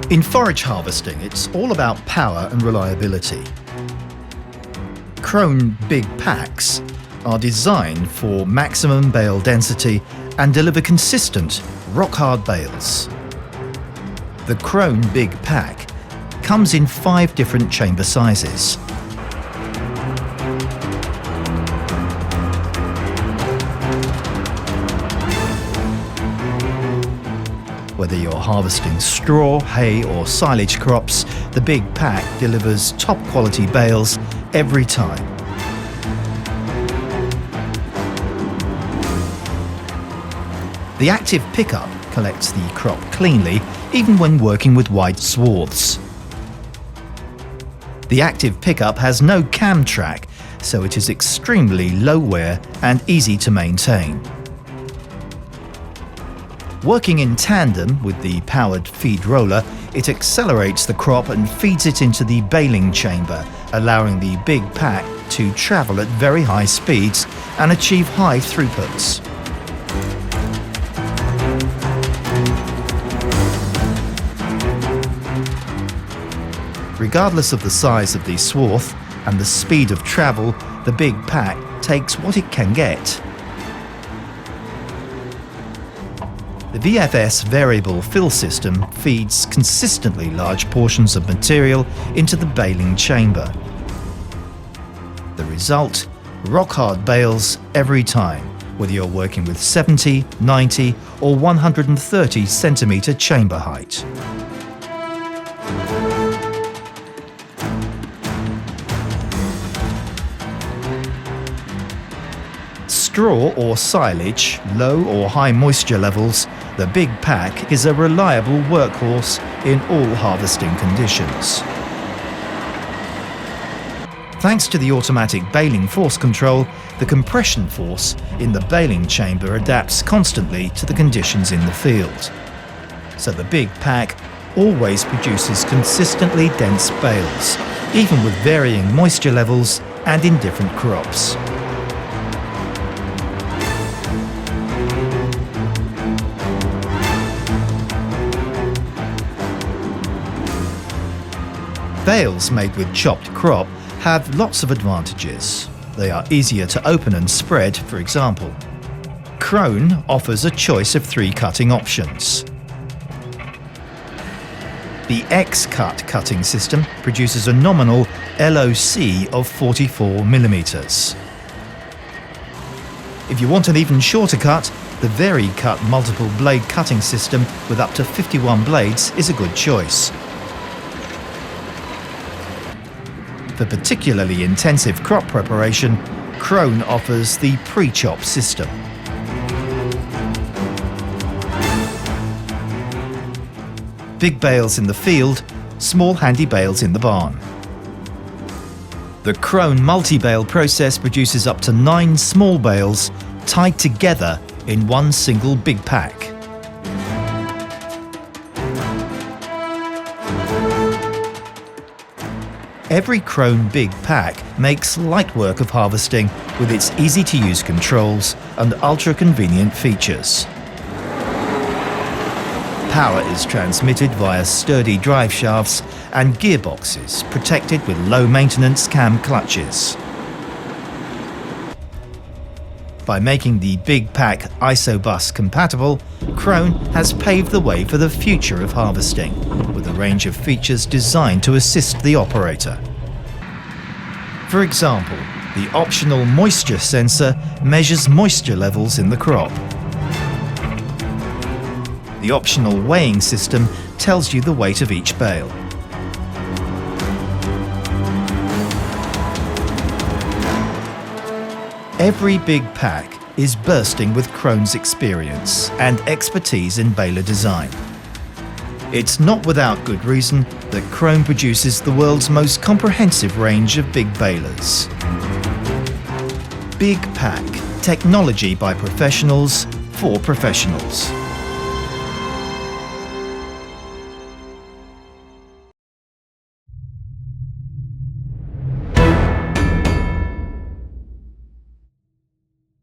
In forage harvesting, it's all about power and reliability. KRONE BiG Packs are designed for maximum bale density and deliver consistent, rock-hard bales. The KRONE BiG Pack comes in 5 different chamber sizes. Whether you're harvesting straw, hay or silage crops, the BiG Pack delivers top-quality bales every time. The active pickup collects the crop cleanly, even when working with wide swaths. The active pickup has no cam track, so it is extremely low wear and easy to maintain. Working in tandem with the powered feed roller, it accelerates the crop and feeds it into the baling chamber, allowing the BiG Pack to travel at very high speeds and achieve high throughputs. Regardless of the size of the swath and the speed of travel, the BiG Pack takes what it can get. The VFS variable fill system feeds consistently large portions of material into the baling chamber. The result? Rock-hard bales every time, whether you're working with 70, 90 or 130 centimetre chamber height. Straw or silage, low or high moisture levels, the BiG Pack is a reliable workhorse in all harvesting conditions. Thanks to the automatic baling force control, the compression force in the baling chamber adapts constantly to the conditions in the field. So the BiG Pack always produces consistently dense bales, even with varying moisture levels and in different crops. Bales made with chopped crop have lots of advantages. They are easier to open and spread, for example. KRONE offers a choice of 3 cutting options. The X-Cut cutting system produces a nominal LOC of 44 mm. If you want an even shorter cut, the VariCut multiple blade cutting system with up to 51 blades is a good choice. For particularly intensive crop preparation, KRONE offers the pre-chop system. Big bales in the field, small handy bales in the barn. The KRONE MultiBale process produces up to 9 small bales tied together in one single BiG Pack. Every KRONE BiG Pack makes light work of harvesting with its easy-to-use controls and ultra-convenient features. Power is transmitted via sturdy drive shafts and gearboxes protected with low-maintenance cam clutches. By making the BiG Pack ISOBUS compatible, KRONE has paved the way for the future of harvesting, with a range of features designed to assist the operator. For example, the optional moisture sensor measures moisture levels in the crop. The optional weighing system tells you the weight of each bale. Every BiG Pack is bursting with KRONE's experience and expertise in baler design. It's not without good reason that KRONE produces the world's most comprehensive range of big balers. BiG Pack, technology by professionals for professionals.